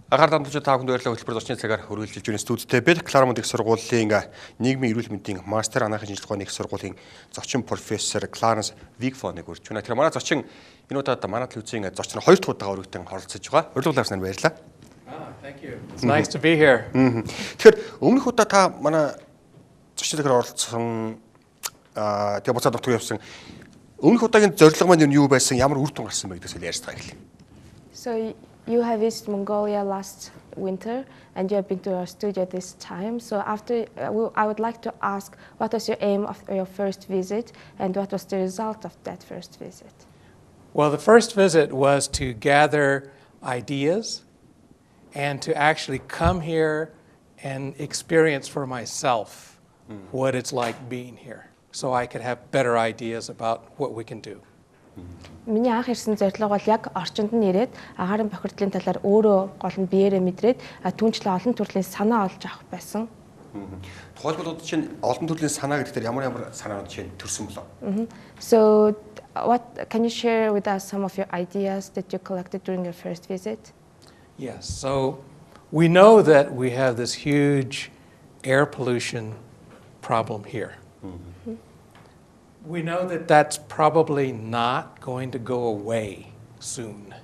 Агаар дамжуулж та бүхэнд баярлалаа. Хөтөлбөр зочны цагаар хүргэлжилж байна студидтэй бид Klarins их сургуулийн нийгмийн эрүүл мэндийн мастер анагаахын шинжилгээ ухааны их сургуулийн зочин профессор Klarins Vigfonыг урьж байна. Тэгэхээр манай зочин энэ удаад манай телевизийн зочин 2 дахь удаага өргөтөн оролцож байгаа. Урилгалаарснаар баярлалаа. Thank you. It's nice to be here. Тэгэхээр өмнөх удаа та манай зочны цагаар оролцсон тэгээ буцаад доктор явсан. Өмнөх удаагийн зорилго маань юу байсан? Ямар үр дүн гарсан бэ гэдгээс ярьж байгаа хэлээ. So you have visited Mongolia last winter and you have been to our studio this time. So after, I would like to ask, what was your aim of your first visit and what was the result of that first visit? Well, the first visit was to gather ideas and to actually come here and experience for myself what it's like being here, so I could have better ideas about what we can do. Миний анх ирсэн зорилго бол яг орчинд нь ирээд агаарын бохирдлын талаар өөрөө гол нь биеэрээ мэдрээд түүнчлэн олон төрлийн санаа олж авах байсан. Тухайлбал чинь олон төрлийн санаа гэдгээр ямар санаанууд чинь төрсөн болов? So what can you share with us some of your ideas that you collected during your first visit? Yes, so we know that we have this huge air pollution problem here. We know that that's probably not going to go away soon.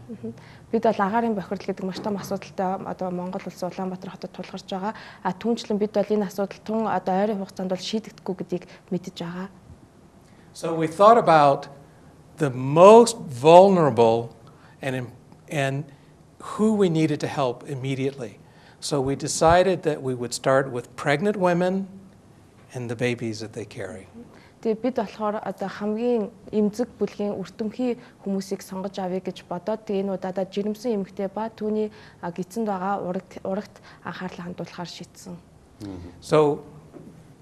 Бид бол агаарын бохирдол гэдэг маш том асуудалтай одоо Монгол улс Улаанбаатар хотод тулгарч байгаа. Түүнчлэн бид бол энэ асуудал тун одоо ойрын хугацаанд бол шийдэгдэхгүй гэдгийг мэдэж байгаа. So we thought about the most vulnerable and who we needed to help immediately. So we decided that we would start with pregnant women and the babies that they carry. Тэгээ бид болохоор одоо хамгийн эмзэг бүлгийн үртэмхий хүмүүсийг сонгож авъя гэж бодоод тэгээ энэ удаадаа жирэмсэн эмэгтэй ба түүний гидсэнд байгаа урагт анхаарлаа хандуулахар шийдсэн. So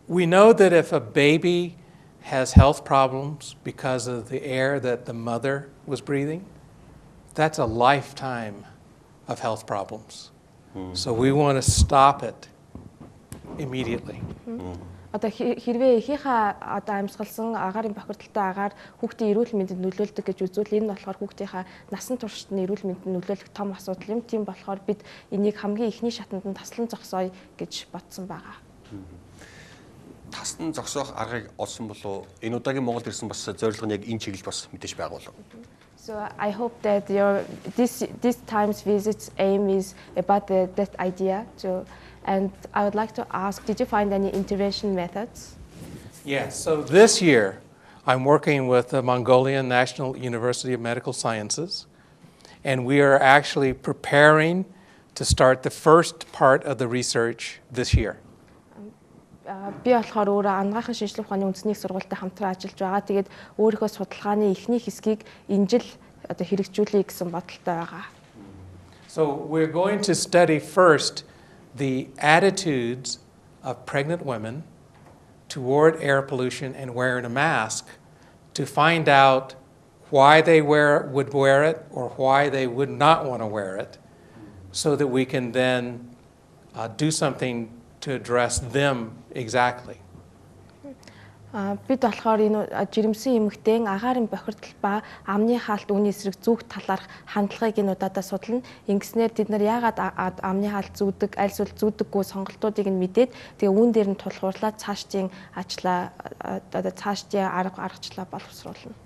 we know that if a baby has health problems because of the air that the mother was breathing, that's a lifetime of health problems. So we want to stop it immediately. Одоо хэрвээ эхийнхээ одоо амьсгалсан агаарын бохирдолтой агаар хүүхдийн эрүүл мэндэд нөлөөлдөг гэж үзвэл энэ болохоор хүүхдийнхээ насан туршидны эрүүл мэндэд нөлөөлөх том асуудал юм. Тийм болохоор бид энийг хамгийн эхний шатанд нь таслан зогсооё гэж бодсон байгаа. Таслан зогсоох аргыг олсон болов энэ удаагийн Монголд ирсэн бас зорилго нь яг энэ чиглэл бас мэдээж байгуулав. So I hope that this time's visit's aim is about that idea to. And I would like to ask, did you find any intervention methods? Yes, so this year I'm working with the Mongolian National University of Medical Sciences, and we are actually preparing to start the first part of the research this year. Би болохоор өөрөө анагаахын шинжилгээ ухааны үндэсний сургуультай хамтран ажиллаж байгаа. Тэгээд өөрийнхөө судалгааны эхний хэсгийг энэ жил одоо хэрэгжүүлэе гэсэн бодолтой байгаа. So we're going to study first the attitudes of pregnant women toward air pollution and wearing a mask to find out why they would wear it or why they would not want to wear it, so that we can then do something to address them exactly. Бид болохоор энэ жирэмсэн эмэгтэйн агаарын бохирдол ба амны хаалт үүний эсрэг зүүх талаарх хандлагыг энэ удаадаа судална. Ингэснээр тэд нар яагаад амны хаалт зүүдэг, аль эсвэл зүүдэггүй сонголтуудыг нь мэдээд тэгээ үүн дээр нь тулгуурлаад цаашдын ажлаа одоо цаашдын аргачлаа боловсруулна.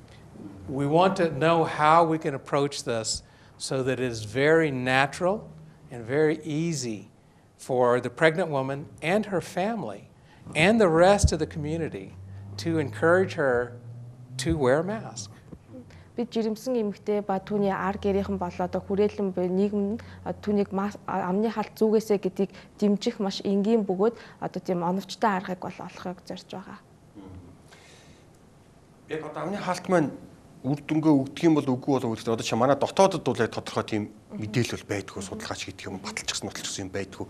We want to know how we can approach this so that it is very natural and very easy for the pregnant woman and her family and the rest of the community to encourage her to wear a mask. Бид жирэмсэн эмэгтэй ба түүний ар гэрийнхэн болоод хүрээлэн буй нийгэм нь түүнийг амны хаалт зүгээсэ гэдгийг дэмжих маш энгийн бөгөөд одоо тийм оновчтой аргыг бол олохыг зорж байгаа. Яг одоо амны хаалт маань үр дүнгээ өгдөг юм бол үгүй болов гэхдээ одоо чи манай дотоодд бол яг тодорхой тийм мэдээлэл бол байдгүй, судалгаач гэдэг юм баталчихсан юм байдгүй.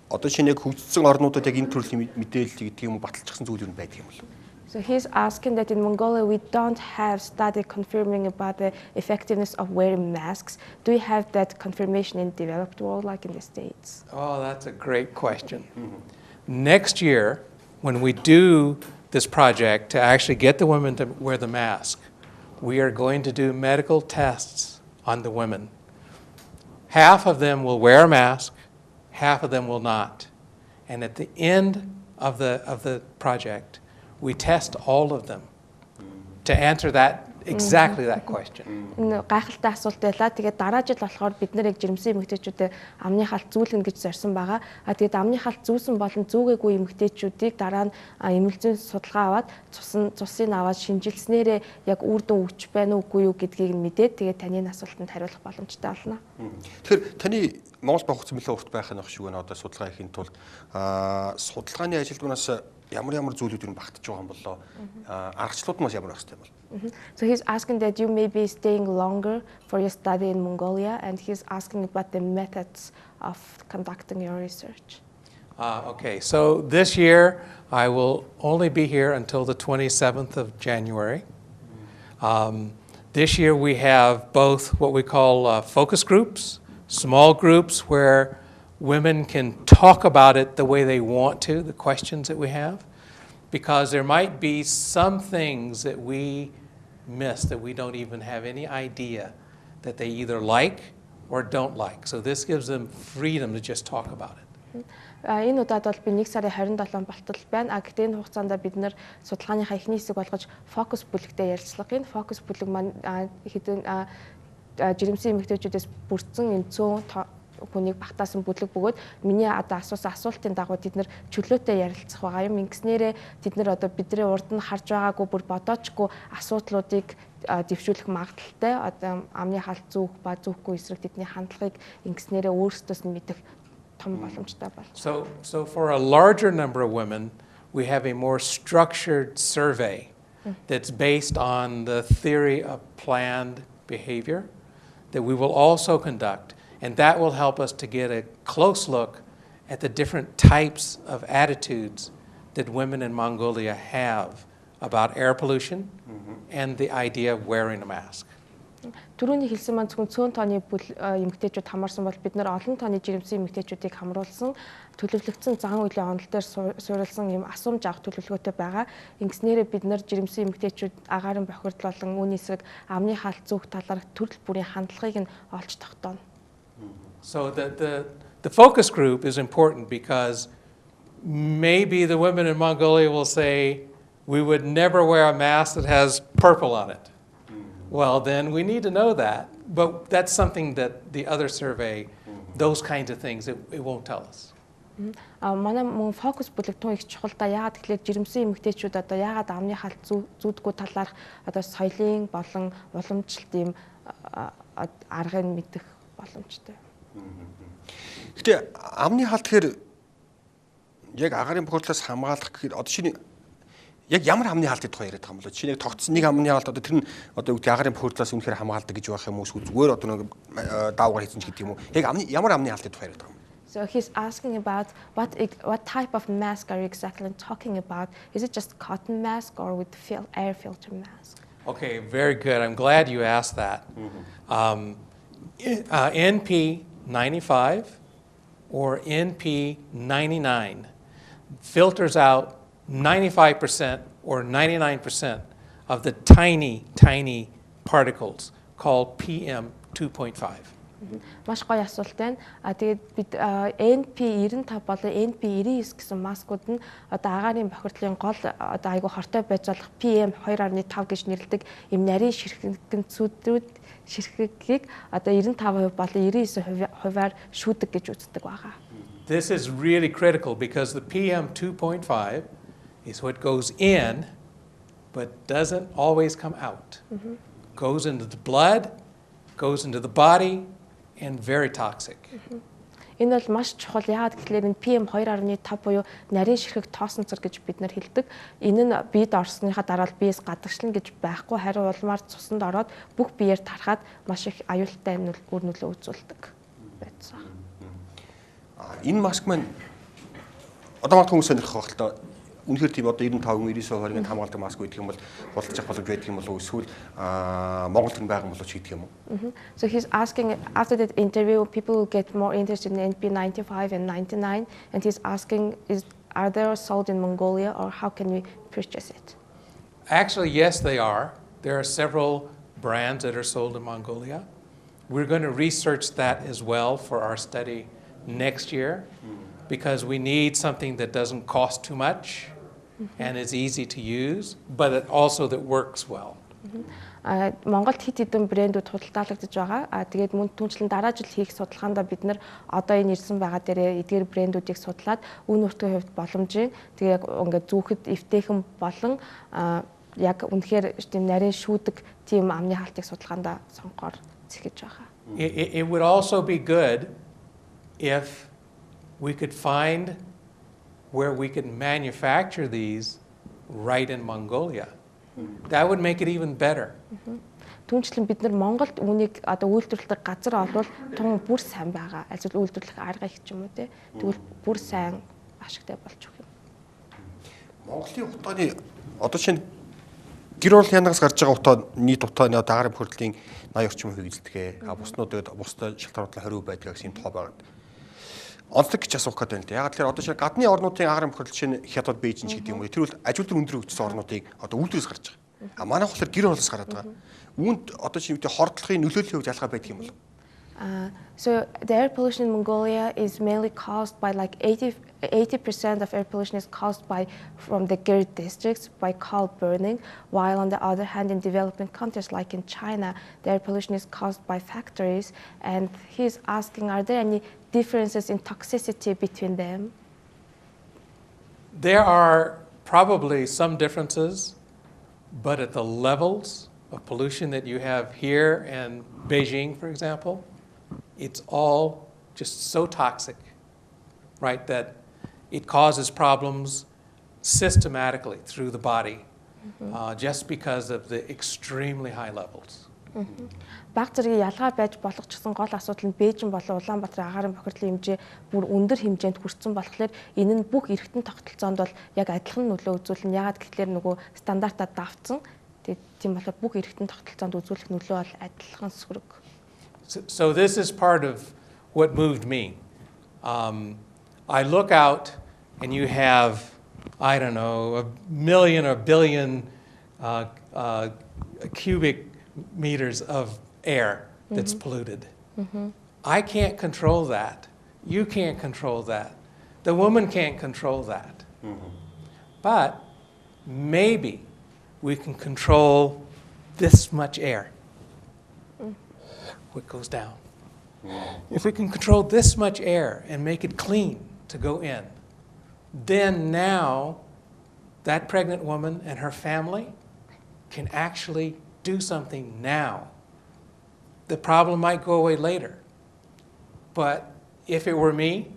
Одоо чинь яг хөгжсөн орнуудад яг энэ төрлийн мэдээлэл гэдэг юм баталчихсан зүйл юу байдаг юм бол. So he's asking that in Mongolia we don't have study confirming about the effectiveness of wearing masks. Do you have that confirmation in developed world like in the States? Oh, that's a great question. Next year, when we do this project to actually get the women to wear the mask, we are going to do medical tests on the women. half of them will wear a mask, half of them will not. And at the end of the project, we test all of them to answer exactly that question. Гайхалтай асуулт байлаа. Тэгээд дараа жил болохоор бид нэр яг жирэмсэн эмэгтэйчүүдэд амны халт зүүлгэнэ гэж зорьсон байгаа. Тэгээд амны халт зүүсэн болон зүүгээгүй эмэгтэйчүүдийг дараа нь эмнэлзийн судалгаа аваад цусыг аваад шинжилснээрээ яг үр дүн өгч байна уугүй юу гэдгийг мэдээд тэгээд таны асуултанд хариулах боломжтой болно. Тэгэхээр таны Монгол байх хугацаа нэлээд урт байх нь шиг байна. Одоо судалгаа хийхин тулд судалгааны ажилтнаас ямар зүйлүүд нь багтаж байгаа юм болоо аргачлалууд нь бас ямар байх хэрэгтэй бол. So he's asking that you may be staying longer for your study in Mongolia, and he's asking about the methods of conducting your research. Okay, so this year I will only be here until the 27th of January. This year we have both what we call focus groups, small groups where women can talk about it the way they want to, the questions that we have, because there might be some things that we miss that we don't even have any idea that they either like or don't like. So this gives them freedom to just talk about it. Энэ удаад бол би 1 сарын 27 болтол байна. Гэхдээ энэ хугацаанд бид нэр судалгааныхаа эхний хэсэг болгож фокус бүлэгтэй ярилцлага. Энэ фокус бүлэг маань хэдэн жирэмсэн эмэгтэйчүүдээс бүрдсэн энэ 100 хүнийг багтаасан бүлэг бөгөөд миний одоо асуусан асуултын дагуу тэд нэр чөлөөтэй ярилцах байгаа юм. Ингэснээрээ тэд нэр одоо бидний урд нь харж байгаагүй бүр бодоочгүй асуудлуудыг дэвшүүлэх магадaltaй одоо амны халт зүүх ба зүүхгүй эсрэг тэдний хандлагыг ингэснээрээ өөрсдөөс нь мэдэх том боломжтой байна. So for a larger number of women, we have a more structured survey that's based on the theory of planned behavior that we will also conduct. And that will help us to get a close look at the different types of attitudes that women in Mongolia have about air pollution and the idea of wearing a mask. Түрүүний хэлсэн маань зөвхөн 100 тонны эмэгтэйчүүд хамаарсан бол бид нэр олон тонны жирэмсэн эмэгтэйчүүдийг хамруулсан төлөвлөгдсөн зан үеийн онол дээр суурилсан юм асуумж авах төлөвлөгөөтэй байгаа. Ингэснээрээ бид нэр жирэмсэн эмэгтэйчүүд агаарын бохирдол болон үүний эсрэг амны халт зүүх талаарх төрөл бүрийн хандлагыг нь олж тогтооно. So the focus group is important because maybe the women in Mongolia will say, we would never wear a mask that has purple on it. Well, then we need to know that. But that's something that the other survey, those kinds of things, it won't tell us. Манай мөн фокус бүлэг тун их чухал да. Яагаад гэвэл жирэмсэн эмэгтэйчүүд одоо яагаад амны халт зүүдгүй талаарх одоо соёлын болон уламжлалт юм аргыг мэдэх боломжтой. Гэтэ амны халт гэхээр яг агаарын бохирдлоос хамгаалах гэхээр одоо шинэ яг ямар амны халтыг тухай яриад байгаа юм бол чиний тогтсон нэг амны халт одоо тэр нь одоо үгтэй агаарын бохирдлоос үнэхээр хамгаалдаг гэж байх юм уу эсвэл зүгээр одоо нэг даавгаар хийсэн ч гэдэг юм уу яг ямар амны халтыг тухай яриад байгаа юм. So he's asking about what type of mask are you exactly talking about? Is it just cotton mask or with air filter mask? Okay, very good. I'm glad you asked that. NP95 or NP99 filters out 95% or 99% of the tiny particles called PM 2.5. Маш гоё асуулт байна. Тэгээд бид NP95 болон NP99 гэсэн маскууд нь одоо агаарын бохирдлын гол одоо айгүй хортой байж болох PM 2.5 гэж нэрлэдэг юм нарийн ширхгийг одоо 95% болон 99%-аар шүүдэг гэж үздэг байгаа. This is really critical because the PM 2.5 is what goes in but doesn't always come out. Goes into the blood, goes into the body, and very toxic. Энэ бол маш чухал. Яагаад гэвэл энэ PM 2.5 буюу нарийн ширхэг тоосонцор гэж бид нар хэлдэг. Энэ нь биед орсныхаа дараа биес гадагшлна гэж байхгүй, хариу улмаар цуснд ороод бүх биеэр тарахад маш их аюултай үр нөлөө үзүүлдэг байсан. Энэ маск маань одоо магадгүй хүмүүс сонирхох байх л та. Үнэхээр тийм одоо 95-99% хамгаалдаг маск гэдэг юм бол болчих боломж байдаг юм болов уу эсвэл Монголд байгаа юм болов ч гэдэг юм уу. So he's asking after that interview people will get more interested in NP95 and 99 and he's asking are they sold in Mongolia or how can we purchase it? Actually, yes, they are. There are several brands that are sold in Mongolia. We're going to research that as well for our study next year because we need something that doesn't cost too much and is easy to use, but it also that works well. Монголд хэд хэдэн брэндүүд худалдаалагдаж байгаа. Тэгээд мөн түнчлэн дараа жил хийх судалгаанд бид нар одоо энэ ирсэн байгаа дээрээ эдгээр брэндүүдийг судлаад үн өртгийн хувьд боломжийн тэгээд ингээд зүүхэд эвтэйхэн болон яг үнэхээр тийм нарийн шүүдэг тийм амны хаалтыг судалгаанд сонгохоор зэхэж байгаа. It would also be good if we could find where we could manufacture these right in Mongolia. That would make it even better. Түнчлэн бид нар Монголд үүнийг одоо үйлдвэрлэдэг газар олвол тун бүр сайн байгаа. Ажил үйлдвэрлэх арга их ч юм уу те. Тэгвэл бүр сайн ашигтай болж өгөх юм. Монголын утааны одоо чинь гэр орол янагаас гарч байгаа утаа нийт утааны дагаар хөрөлтийн 80 орчим хувийг эзэлдэг. Буснууд бусдад шалтгаанууд 20% байдаг гэсэн тоо байгаа. Онцлог гэж асуух гэдэг юм. Яг тэгэхээр одоо чинь гадны орнуудын агаар хөрөлт чинь Хятад, Бээжин ч гэдэг юм уу. Тэр бол ажилтны өндөр хөгжсөн орнуудыг одоо үйлдвэрээс гарч байгаа. А манайх болохоор гэр оролоос гараад байгаа. Үүнд одоо чинь үгүй хордлогын нөлөөллийн хувьд ялгаа байдаг юм бол. So the air pollution in Mongolia is mainly caused by like 80% of air pollution is caused by from the gear districts by coal burning, while on the other hand in developing countries like in China, the air pollution is caused by factories. And he's asking, are there any differences in toxicity between them? There are probably some differences, but at the levels of pollution that you have here in Beijing, for example, it's all just so toxic, right, that it causes problems systematically through the body just because of the extremely high levels. Баг зэргийн ялгаа байж болох ч гэсэн гол асуудал нь Бээжин болон Улаанбаатарын агаарын бохирдлын хэмжээ бүр өндөр хэмжээнд хүрсэн болохоор энэ нь бүх эргэтэн тогтолцоонд бол яг адилхан нөлөө үзүүлнэ. Ягаад гэвэл нөгөө стандартаа давцсан. Тийм болохоор бүх эргэтэн тогтолцоонд үзүүлэх нөлөө бол адилхан сүрэг. So this is part of what moved me. I look out and you have, I don't know, 1 million or billion cubic meters of air that's polluted. I can't control that. You can't control that. The woman can't control that. But maybe we can control this much air. What goes down. If we can control this much air and make it clean to go in, then now that pregnant woman and her family can actually do something now. The problem might go away later. But if it were me,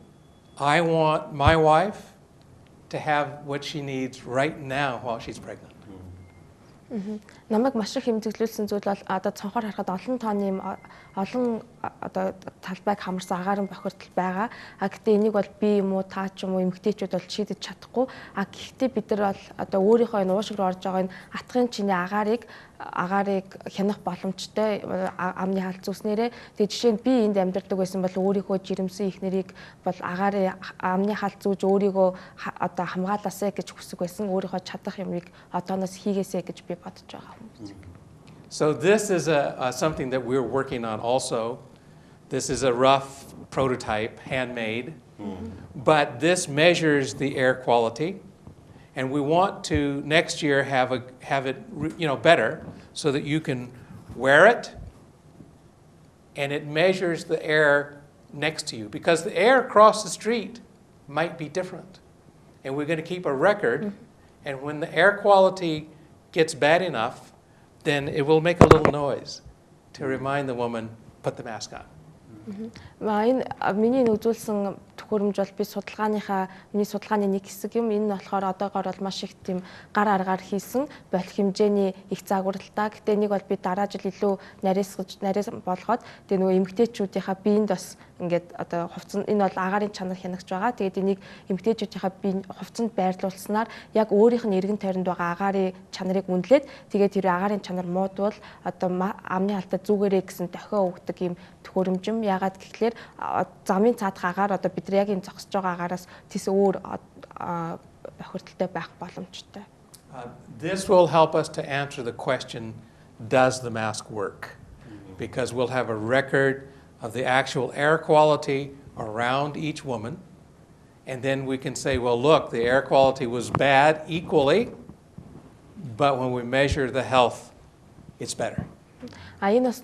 I want my wife to have what she needs right now while she's pregnant. Намайг маш их хэмжиглүүлсэн зүйл бол одоо цонхоор харахад олон тооны олон одоо талбайг хамарсан агаарын бохирдол байгаа. Гэхдээ энийг бол би юм уу та ч юм уу эмэгтэйчүүд бол шийдэж чадахгүй. Гэхдээ бид нар бол одоо өөрийнхөө энэ уушиг руу орж байгаа энэ атгын чиний агаарыг хянах боломжтой амны хаалт зүүснээрээ тэгээ жишээ нь би энд амьдардаг байсан бол өөрийнхөө жирэмсэн их нэрийг бол агаарын амны хаалт зүүж өөрийгөө одоо хамгаалаасаа гэж хүсэх байсан. Өөрийнхөө чадах юмыг одооноос хийгээсэй гэж би бодож байгаа хүмүүс. So this is something that we're working on also. This is a rough prototype, handmade, but this measures the air quality. And we want to next year have it better so that you can wear it and it measures the air next to you because the air across the street might be different. And we're going to keep a record and when the air quality gets bad enough, then it will make a little noise to remind the woman, put the mask on. Энэ миний үзүүлсэн төхөөрөмж бол би миний судалгааны нэг хэсэг юм. Энэ нь болохоор одоогоор бол маш их тийм гар аргаар хийсэн болох хэмжээний их загварлалтаа. Гэтэ нэг бол би дараа жил илүү нарийнс болгоод тэгээ нөгөө эмэгтэйчүүдийнхаа биеинд бас ингээд одоо хувцас энэ бол агаарын чанар хянагч байгаа. Тэгээд энийг эмэгтэйчүүдийнхаа бие хувцсанд байрлуулснаар яг өөрийнх нь эргэн тойронд байгаа агаарын чанарыг үнэлээд тэгээд тэр агаарын чанар муудвал одоо амны хаалтаа зүгээрээ гэсэн дохио өгдөг юм төхөөрөмж юм. Ягаад гэвэл замын цаадах агаар одоо бид нар яг энэ зогсож байгаа агаараас тийс өөр бохирдолтой байх боломжтой. This will help us to answer the question, does the mask work? because we'll have a record of the actual air quality around each woman. And then we can say, well, look, the air quality was bad equally, but when we measure the health, it's better. Энэ бас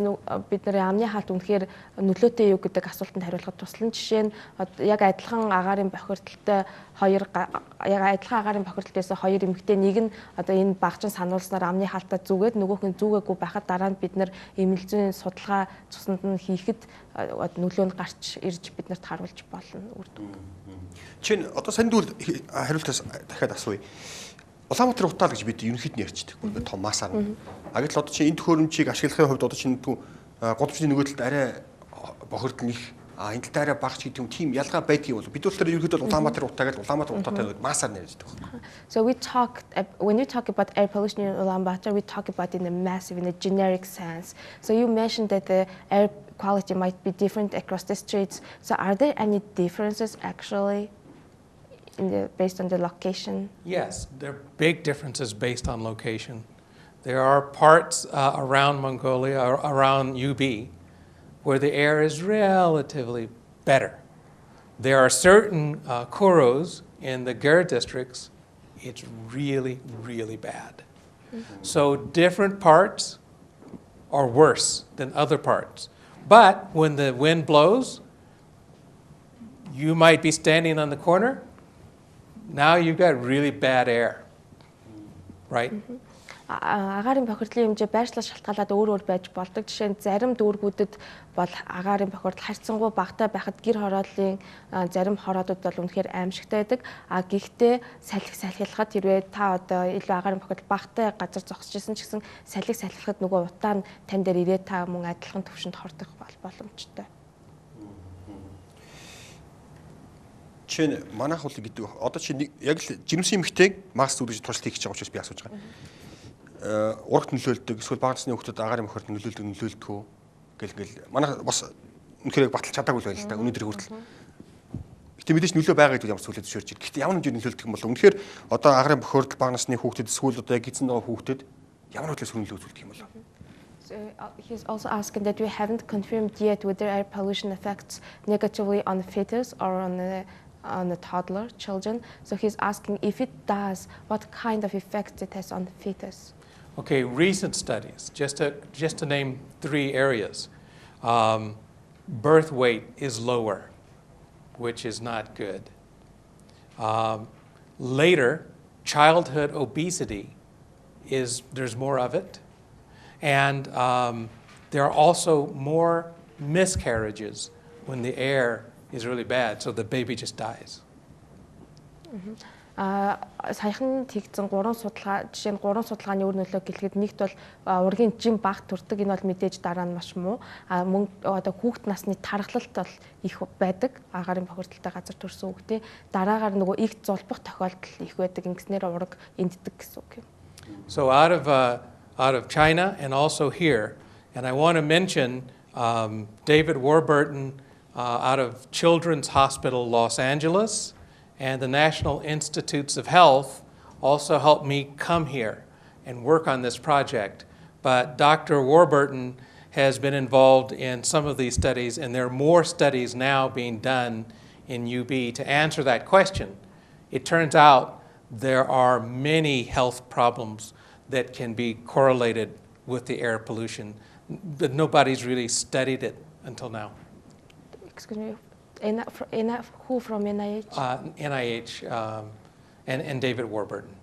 бидний амны хаалт үнэхээр нөлөөтэй юу гэдэг асуултанд хариулахад туслан жишээ нь яг адилхан агаарын бохирдолтой хоёр эмэгтэй нэг нь одоо энэ багжин сануулснаар амны хаалтаа зүгээд нөгөөх нь зүгээгүй байхад дараа нь бид нар эмнэлзийн судалгаа цуснд нь хийхэд нөлөө нь гарч ирж биднэрт харуулж болно үр дүн. Чин одоо сандуул хариултаас дахиад асууя. Улаанбаатар утаал гэж бид ерөнхийд нь ярьчдаг. Том масаар. Гэтэл одоо чи энэ төхөөрөмжийг ашиглахын хувьд одоо чи нэгдүгээр голомчны нөгөө талд арай бохирдол их энэ талд арай багч гэдэг юм тийм ялгаа байдгийг бол бид болохоор ерөнхийдөө Улаанбаатар утаа гэж Улаанбаатар утаатай масаар нэрждэг. So when you talk about air pollution in Ulaanbaatar, we talk about in a massive, in a generic sense. So you mentioned that the air quality might be different across the streets. So are there any differences actually? Based on the location? Yes, there are big differences based on location. There are parts around Mongolia, or around UB, where the air is relatively better. There are certain kuros in the Ger districts, it's really, really bad. So different parts are worse than other parts. But when the wind blows, you might be standing on the corner. Now you've got really bad air, right? Агаарын бохирдлын хэмжээ байршлаас шалтгаалаад өөр байж болдог. Жишээ нь зарим дүүргүүдэд бол агаарын бохирдол харьцангуй багатай байхад гэр хорооллын зарим хороодууд бол үнэхээр аимшигтай байдаг. Гэхдээ салхилахад хэрвээ та одоо илүү агаарын бохирдол багатай газар зогсож исэн ч гэсэн салхилахад нөгөө утаа нь тань дээр ирээд та мөн адилхан төвшөнд хордох боломжтой. Чин манайх хул гэдэг одоо чи яг л жирэмсэн эмэгтэйг маск зүрж туршилт хийх гэж байгаа учраас би асууж байгаа. Урагт нөлөөлдөг эсвэл бага насны хүүхдүүд агаарын бохирдол нөлөөлдөггүй гэл манайх бас үнэхээр баталж чадаагүй л байл л да өнөөдөр хүртэл. Гэтэ мэдээж нөлөө байгаа гэдэг ямар ч зүйлээ зөвшөөрч байна. Гэтэ ямар хэмжээнд нөлөөлдөг юм бол үнэхээр одоо агаарын бохирдол бага насны хүүхдэд эсвэл одоо яг эзэн байгаа хүүхдэд ямар хөдлөөс хөрөнгө үзүүлдэг юм бол. So he's also asking that we haven't confirmed yet whether air pollution affects negatively on the fetus or on the toddler children. So he's asking if it does, what kind of effects it has on the fetus. Okay, recent studies, just to name 3 areas. Birth weight is lower, which is not good. Later, childhood obesity there's more of it. And there are also more miscarriages when the air is really bad, so the baby just dies. Саяхан тэгсэн 3 судалгаа жишээ нь 3 судалгааны өөр нөлөө гэлгээд нэгт бол ургийн жим баг төрдөг энэ бол мэдээж дараа нь маш муу. Мөн одоо хүүхэд насны тархалт бол их байдаг. Агаарын бохирдолтой газар төрсэн хүүхдээ дараагаар нөгөө их золбох тохиолдол их байдаг. Ингэснээр ураг энддэг гэсэн үг юм. So out of China and also here, and I want to mention David Warburton out of Children's Hospital Los Angeles and the National Institutes of Health also helped me come here and work on this project. But Dr. Warburton has been involved in some of these studies, and there are more studies now being done in UB to answer that question. It turns out there are many health problems that can be correlated with the air pollution, but nobody's really studied it until now. Excuse me, who from NIH? NIH and David Warburton.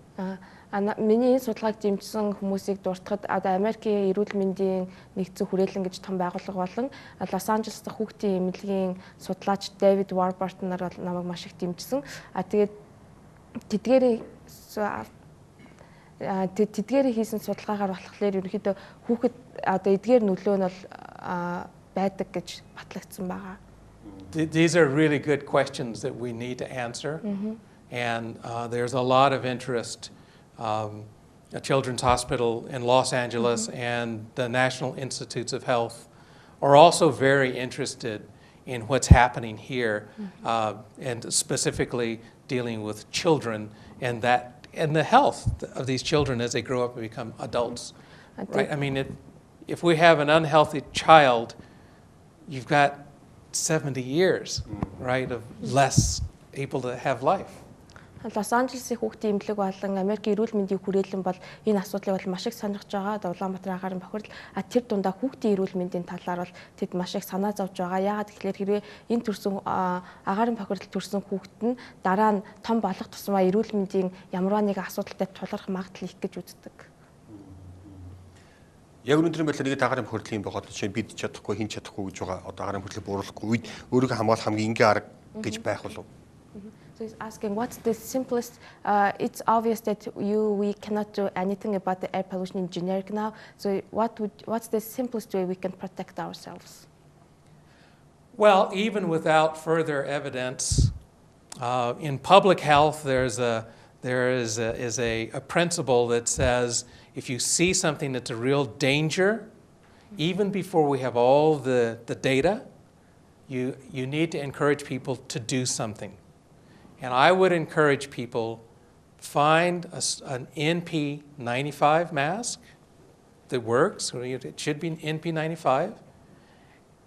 Миний судалгааг дэмжсэн хүмүүсийг дуртахад одоо Америкийн эрүүл мэндийн нэгдсэн хүрээлэн гэж том байгууллага болон Лос Анжелес дахь хүүхдийн эмнэлгийн судлаач David Warburton нар намайг маш их дэмжсэн. Тэгээд тэдгээрийн хийсэн судалгаагаар болохоор ерөнхийдөө хүүхэд одоо эдгээр нөлөө нь бол байдаг гэж батлагдсан байгаа. These are really good questions that we need to answer, and there's a lot of interest. A Children's Hospital in Los Angeles and the National Institutes of Health are also very interested in what's happening here, and specifically dealing with children and the health of these children as they grow up and become adults. Right? I mean, if we have an unhealthy child, you've got 70 years, right, of less able to have life. Лос Анжелесийн хүүхдийн эмнэлэг болон Америкийн эрүүл мэндийн хүрээлэн бол энэ асуудлыг бол маш их сонирхож байгаа. Улаанбаатар агаарын бохирдол тэр дундаа хүүхдийн эрүүл мэндийн талаар бол тэд маш их санаа зовж байгаа. Яагаад гэвэл хэрвээ энэ төрсэн агаарын бохирдол төрсэн хүүхэд нь дараа нь том болох тусмаа эрүүл мэндийн ямарваа нэг асуудалтай тулгарх магадлал их гэж үздэг. Яг өнөөдрийн байдлаар нэг агаарын бохирдлын юм байгаа. Жишээ нь бид чадахгүй, хин чадахгүй гэж байгаа. Одоо агаарын бохирдлыг бууруулахгүй үед өөрийгөө хамгаалах хамгийн энгийн арга гэж байх болов. So he's asking, what's the simplest? It's obvious that we cannot do anything about the air pollution in generic now. So what's the simplest way we can protect ourselves? Well, even without further evidence, in public health, there is a principle that says if you see something that's a real danger, even before we have all the data, you need to encourage people to do something. And I would encourage people, find an NP95 mask that works, it should be an NP95,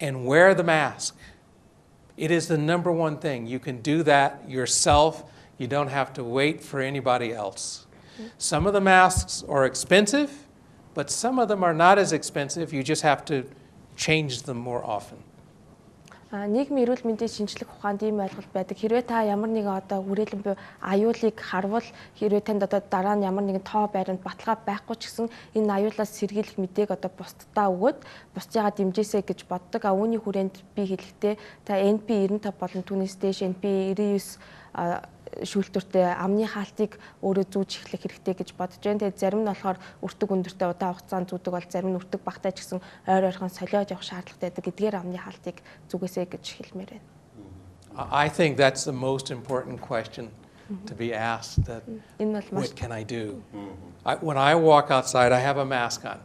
and wear the mask. It is the number one thing. You can do that yourself. You don't have to wait for anybody else. Some of the masks are expensive, but some of them are not as expensive. You just have to change them more often. Нийгмийн эрүүл мэндийн шинжилгээ ухаанд ийм ойлголт байдаг. Хэрвээ та ямар нэгэн одоо хүрээлэн буюу аюулыг харвал хэрвээ танд одоо дараа нь ямар нэгэн тоо байранд баталгаа байхгүй ч гэсэн энэ аюулаас сэргийлэх мэдээг одоо бусдаа өгөөд бусдыгаа дэмжээсэй гэж боддог. Үүний хүрээнд би хэлэхдээ та NP95 болон түүнээс дээш NP99 шүүлтүртэй амны хаалтыг өөрөө зүүж эхлэх хэрэгтэй гэж бодож байна. Тэгээд зарим нь болохоор өртөг өндөртэй удаан хугацаанд зүүдэг бол зарим нь өртөг багтай ч гэсэн ойр ойрхон солиод явах шаардлагатай байдаг. Эдгээр амны хаалтыг зүгээсэй гэж хэлмээр байна. I think that's the most important question to be asked. That what can I do? When I walk outside, I have a mask on.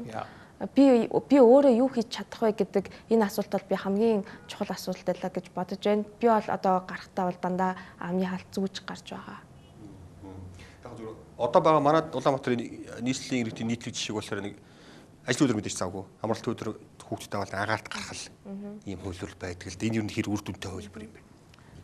Yeah. Би өөрөө юу хийж чадах вэ гэдэг энэ асуулт бол би хамгийн чухал асуулт байлаа гэж бодож байна. Би бол одоо гарахтаа бол дандаа амны хаалт зүүж гарч байгаа. Яг зөв. Одоо байгаа манай Улаанбаатарын нийслэлийн иргэдийн нийтлэг жишээг болохоор нэг ажил өдөр мэдээж завгүй. Амралт өдөр хүүхдтэй бол агаарт гарах ийм хөлбөр байдаг л дээ. Энэ юу нэр үр дүнтэй хөлбөр юм бэ?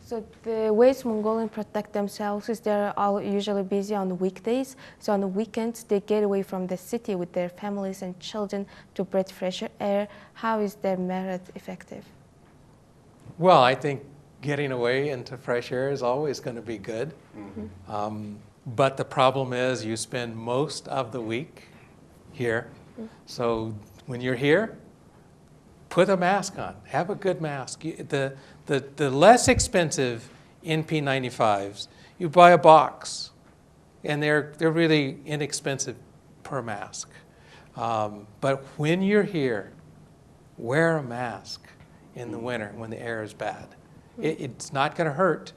So the ways Mongolians protect themselves is they're all usually busy on the weekdays. So on the weekends, they get away from the city with their families and children to breathe fresh air. How is their method effective? Well, I think getting away into fresh air is always going to be good. But the problem is you spend most of the week here. So when you're here, put a mask on. Have a good mask. The less expensive NP95s, you buy a box, and they're really inexpensive per mask. But when you're here, wear a mask in the winter when the air is bad. It's not going to hurt.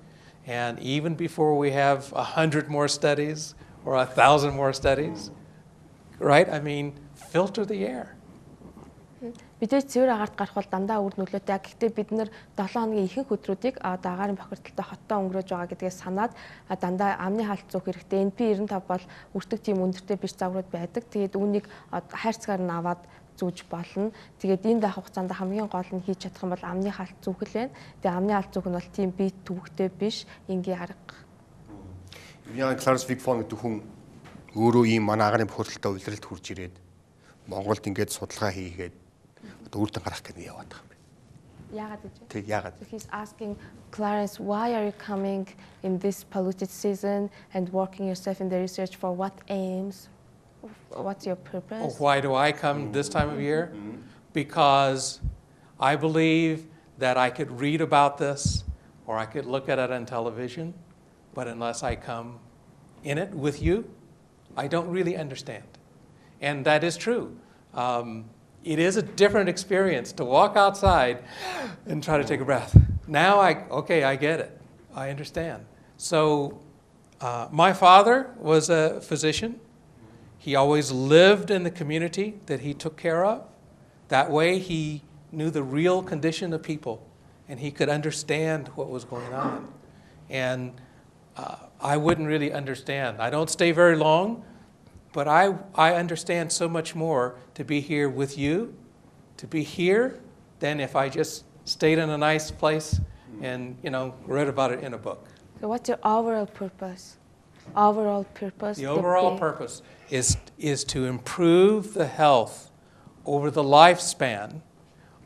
And even before we have 100 more studies or 1,000 more studies, right? I mean, filter the air. Бидээ цэвэр агаарт гарах бол дандаа үр нөлөөтэй. Гэхдээ бид нэр 7 хоногийн ихэнх өдрүүдийг агаарын бохирдолтой хоттой өнгөрөөж байгаа гэдгээс санаад дандаа амны хаалт зүүх хэрэгтэй. NP95 бол өртөг тийм өндөртэй биш загварууд байдаг. Тэгээд үүнийг хайрцгаар нь аваад зүүж болно. Тэгээд энэ дах хугацаанд хамгийн гол нь хийж чадах юм бол амны хаалт зүүх л байна. Тэгээд амны хаалт зүүх нь бол тийм бие төвөгтэй биш, энгийн арга. Яг Klarins Vigfon гэдэг хүн өөрөө ийм манай агаарын бохирдолтой улиралд хурж ирээд Монголд ингээд судалгаа хийгээд үрдэн гарах гэж яваад байгаа юм бэ. Яагаад гэж? Тэг яагаад? He's asking Klarins, why are you coming in this polluted season and working yourself in the research for what aims? What's your purpose? Why do I come this time of year? Because I believe that I could read about this or I could look at it on television, but unless I come in it with you, I don't really understand. And that is true. It is a different experience to walk outside and try to take a breath. Now I get it. I understand. So my father was a physician. He always lived in the community that he took care of. That way he knew the real condition of people and he could understand what was going on. And I wouldn't really understand. I don't stay very long, But I understand so much more to be here with you, to be here, than if I just stayed in a nice place and, read about it in a book. So what's your overall purpose? Overall purpose? The overall purpose is to improve the health over the lifespan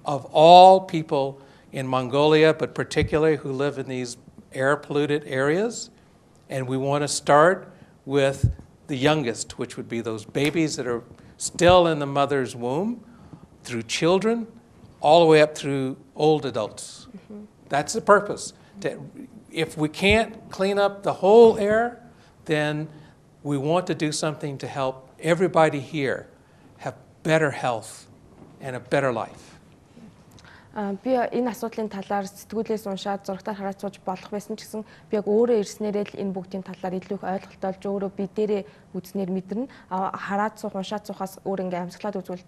of all people in Mongolia, but particularly who live in these air-polluted areas. And we want to start with the youngest, which would be those babies that are still in the mother's womb, through children, all the way up through old adults. Mm-hmm. That's the purpose. If we can't clean up the whole air, then we want to do something to help everybody here have better health and a better life. Би энэ асуудлын талаар сэтгүүлээс уншаад зурагтаар хараад сууж болох байсан ч гэсэн би яг өөрөө ирснээрээ л энэ бүгдийн талаар илүү их ойлголттой болж өөрөө би дээрээ үзнээр мэдэрнэ. Хараад суух, уншаад суухаас өөр ингээм амьсгалаад үзвэл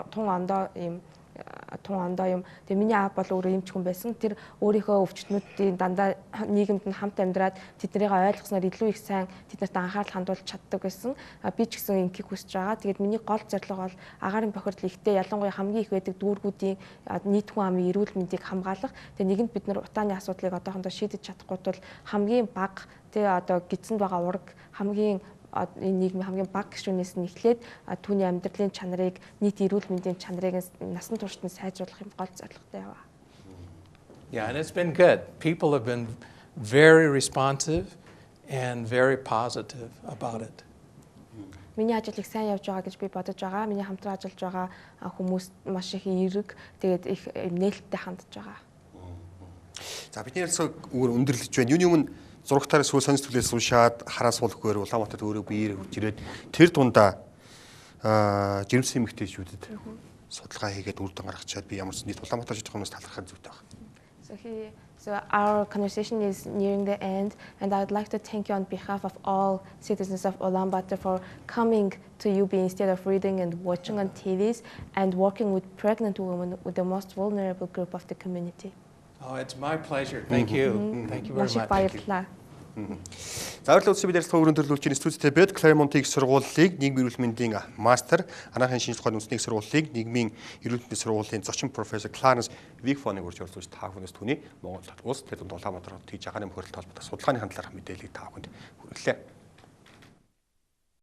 тун ондоо юм. Тэгээ миний аав бол өөрөө эмч хүн байсан. Тэр өөрийнхөө өвчтнүүдийн дандаа нийгэмд нь хамт амьдраад тэднийг ойлгосноор илүү их сайн тэднэрт анхаарал хандуулж чаддаг байсан. Би ч гэсэн ингийг хүсэж байгаа. Тэгээд миний гол зорилго бол агаарын бохирдол ихтэй ялангуяа хамгийн их байдаг дүүргүүдийн нийт хүн амын эрүүл мэндийг хамгаалах. Тэгээ нэгэнд бид нар утааны асуудлыг одоохондоо шийдэж чадахгүй тул хамгийн бага тэгээ одоо гидсэнд байгаа ураг хамгийн энэ нийгмийн хамгийн бага гишүүнээс нь эхлээд түүний амьдралын чанарыг нийт эрүүл мэндийн чанарыг насан туршид нь сайжруулах юм гол зорилготой яваа. Yeah, and it's been good. People have been very responsive and very positive about it. Миний ажил их сайн явж байгаа гэж би бодож байгаа. Миний хамтран ажиллаж байгаа хүмүүс маш их эерэг, тэгээд их нээлттэй хандж байгаа. За бидний ярилцаг өндөрлөж байна. Юуны өмнө зурагтаар эсвэл сонс төлөөс уншаад хараа суулгахгүйгээр Улаанбаатарт өөрөө биеэр хурж ирээд тэр дундаа жирэмсэн эмэгтэйчүүдэд судалгаа хийгээд үр дүн гаргачаад би ямар ч нийт Улаанбаатар жижиг хүмүүст талархах зүйтэй байна. So our conversation is nearing the end, and I'd like to thank you on behalf of all citizens of Ulaanbaatar for coming to UB instead of reading and watching on TVs and working with pregnant women, with the most vulnerable group of the community. Oh, it's my pleasure. Thank you. Thank you very much. Баярлалаа. Зааварлал улсын ярилцлага өргөн төрлүүлж студиэд бед Claremont-ийн сургуулийг нийгмийн эрүүл мэндийн мастер, анагаахын шинжилгээ ухааны үндэсний сургуулийг нийгмийн эрүүл мэндийн сургуулийн зочин профессор Klarins Викфоныг урьж оролцож та бүхнээс түүний Монгол улс тэр дунд Улаанбаатар хотын агаарын бохирдолтой холбоотой судалгааны хандлагын мэдээллийг та бүхэнд хүргэлээ.